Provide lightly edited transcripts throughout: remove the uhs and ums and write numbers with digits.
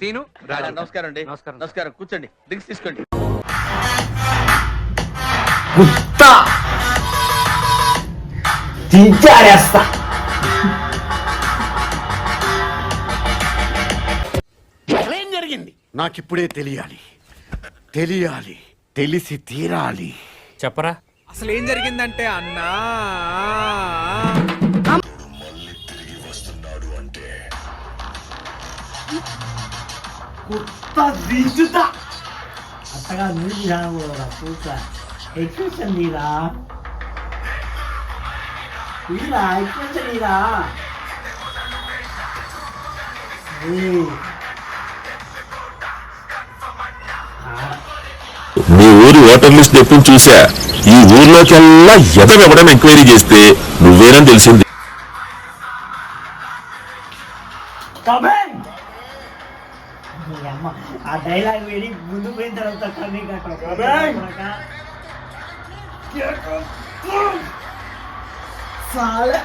Scene నమస్కారం అండి. నమస్కారం. నమస్కారం, కూర్చోండి, డ్రింక్స్ తీసుకోండి. గుత్తా దించారేస్తా. ఏం జరిగింది నాకిప్పుడే తెలియాలి, తెలిసి తీరాలి. చెప్పరా. అసలు ఏం జరిగిందంటే అన్నా గుత్తా దించుతా. అత్తగా నీళ్ళు రాకూడదా పూక ఎక్స్ప్రెషన్ నీరా ఇలా ఎక్స్ప్రెషన్ నీరా. మీ ఊరి ఓటర్ లిస్ట్ ఎప్పుడు చూసా. ఈ ఊర్లోకెల్లా ఎదవెవడం ఎంక్వైరీ చేస్తే నువ్వేనని తెలిసింది. ఆ డైలాగ్ వేడి ముందు పోయిన తర్వాత కమ్మి చాలా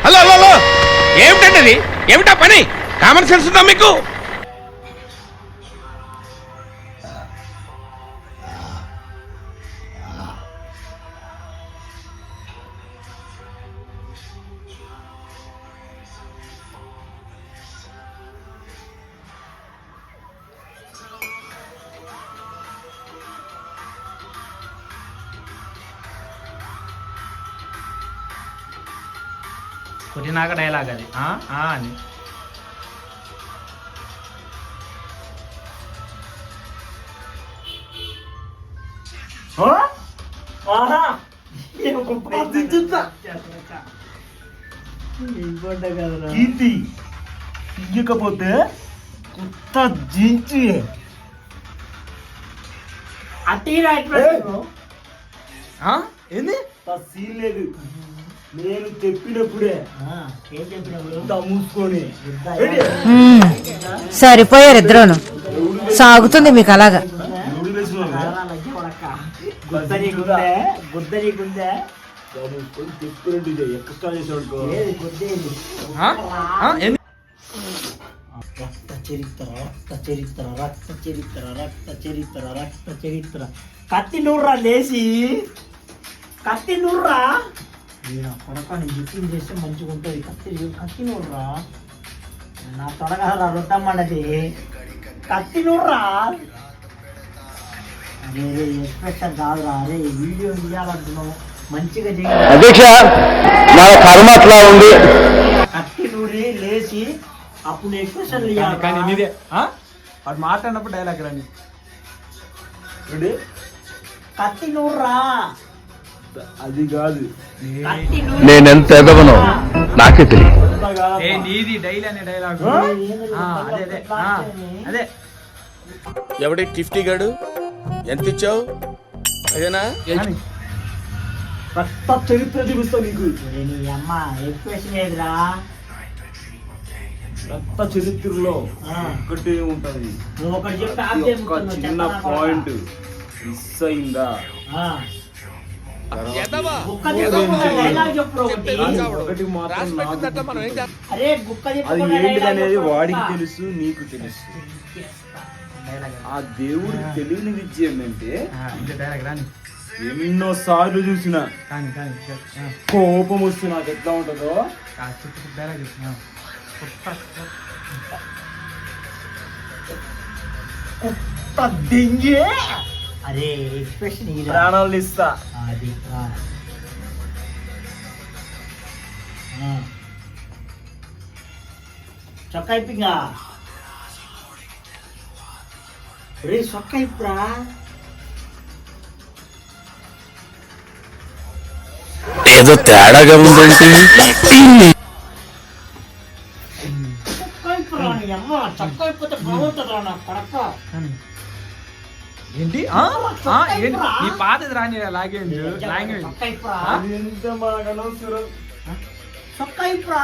హలో హలో హలో, ఏమిటండి అది? ఏమిటా పని? కామన్ సెన్స్ ఉందా మీకు? కొట్టినాక డైలాగ్ అది అని కీర్తి ఇయ్యకపోతే కొత్త జించి అటీరా ఏంది సీన్ లేదు. నేను చెప్పినప్పుడే ఏం చెప్పినప్పుడు మూసుకొని సరిపోయారు ఇద్దరును. సాగుతుంది మీకు అలాగా. గుద్దనీకుందే ఎక్స్ట్రా చేసేవాడుకో రక్త చరిత్ర రక్త చరిత్ర రక్త చరిత్ర రక్త చరిత్ర రక్త చరిత్ర. కత్తి నూర్రా లేచి కత్తి నూర్రా. కొడక నేను జిప్పింగ్ చేస్తే మంచిగా ఉంటుంది. కత్తి నూర్రా. నా తొడగరా రొట్టమ్మన్నది. కత్తి నూర్రా. అరే ఎక్స్ప్రెషన్ కాదురా. అరే వీడియో తీయాలంటున్నావు, మంచిగా చేయాలి. అధ్యక్ష, నా కర్మ అట్లా ఉంది. కత్తి నూరి లేచి అప్పుడు ఎక్స్ప్రెషన్ కానీ నీదే వాడు మాట్లాడినప్పుడు డైలాగ్ రాని కత్తి నూర్రా. అది కాదు నేనెంత ఎదవనో నాకే తెలియదు. నీది డైలీ అనే డైలాగ్ అదే అదే అదే. ఎవడి టిఫ్టీ గాడు? ఎంత ఇచ్చావు? అదేనా? రక్త చరిత్ర చూపిస్తావు నీకు. నీ అమ్మ ఎక్స్ప్రెషన్ ఏదిరా. రక్త చరిత్రలో ఒకటి ఉంటది. నువ్వు ఒకటి చెప్తే చిన్న పాయింట్ మిస్ అయిందా? ఒకటి మాత్రం అది ఏంటిదనేది వాడికి తెలుసు, నీకు తెలుసు. ఆ దేవుడికి తెలియని విద్య ఏంటంటే ఎన్నో సార్లు చూసిన కోపం వస్తే నాకు ఎట్లా ఉంటుందో దింగే. అరే ఎక్స్ప్రెషన్ ప్రాణాలు ఇస్తా. అది చొక్కా ఇప్పింగా. రే చొక్కా ఇప్పురా. ఏదో తేడాగా ఉందంటే చొక్కా ఇప్పురా. నీ అమ్మ చొక్కా ఇప్పితే బాగుంటుందా నా కొడక. ఏంటి ఈ పాతది రాని లాంగ్వేజ్ చొక్కా ఇప్పురా. ఎంత మనకనవసరం. చొక్కా ఇప్పురా.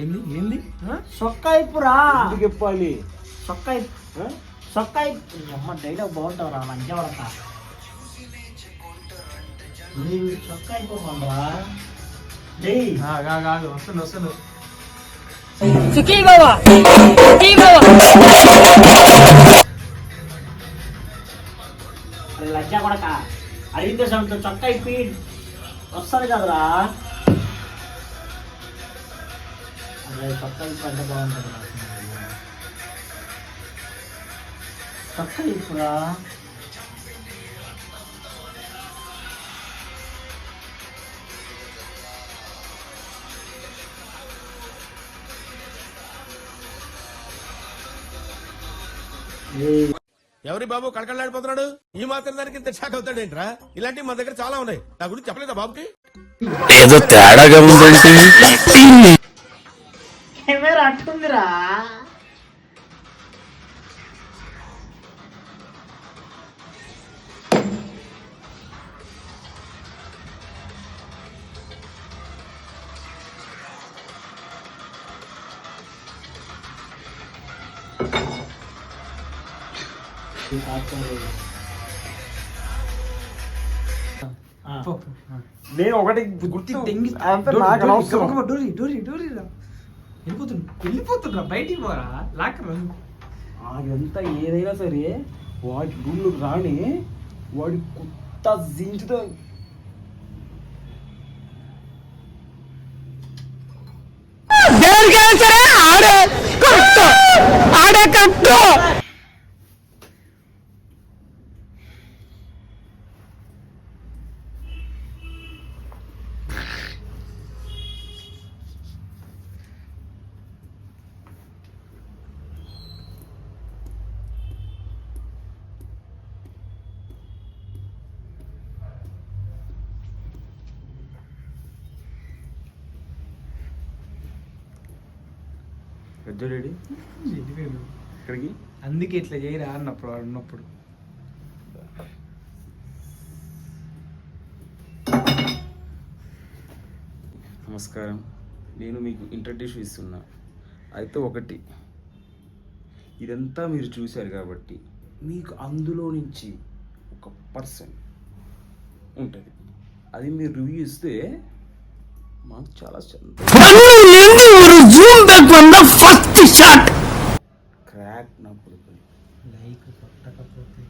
ఏంది ఏంది చొక్కా ఇప్పురా. ఎందుకు చెప్పాలి? సొక్కాయి సొక్కాయి అమ్మ డైలాగ్ బాగుంటావురా మంచిగా పడతా సొక్కా అయిపోమనరా వస్తుంది లజ్జా కొడక అడిగితే సొంత చొక్కా ఇప్పి వస్తుంది కదరా అదే చొక్కా ఇప్పు అంటే బాగుంటుంది చొక్కా ఇప్పురా ఎవరి బాబు కళకళలాడిపోతున్నాడు ఈ మాత్రం దానికి ఇంత షాక్ అవుతాడేంట్రా ఇలాంటివి మా దగ్గర చాలా ఉన్నాయి నా గురించి చెప్పలేదా బాబుకి ఏదో తేడాగా ఉందంటే కెమెరా అట్టుందిరా నేను ఒకటి గుర్తి వెళ్ళిపోతుండ్రా బయటికి పోరా లాక్కరా ఎంత ఏదైనా సరే వాడి రూమ్లో రాని వాడి కొత్త జించుతో పెద్దోడేడి ఇక్కడికి అందుకే ఇట్లా చేయరా అన్నప్పుడు వాడు ఉన్నప్పుడు నమస్కారం, నేను మీకు ఇంట్రడ్యూస్ ఇస్తున్నా. అయితే ఒకటి, ఇదంతా మీరు చూశారు కాబట్టి మీకు అందులో నుంచి ఒక పర్సన్ ఉంటుంది, అది మీరు రివ్యూ ఇస్తే మాకు చాలా క్రాక్ నా కొడుకుని లైక్ కొట్టకపోతే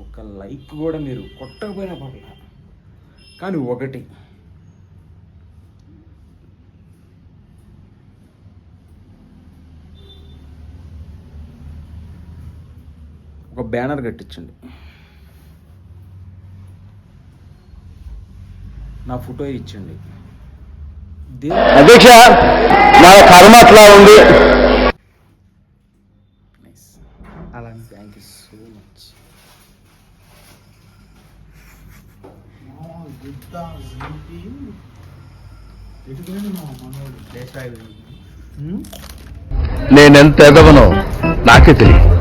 ఒక లైక్ కూడా మీరు కొట్టకపోయినా పర్లా, కానీ ఒకటి ఒక బ్యానర్ కట్టించండి, నా ఫోటో ఇచ్చండి. అధ్యక్ష మన కర్మ అట్లా ఉంది. నైస్, అలా థ్యాంక్ యూ సో మచ్. నేనెంత ఎదవనో నాకే తెలియదు.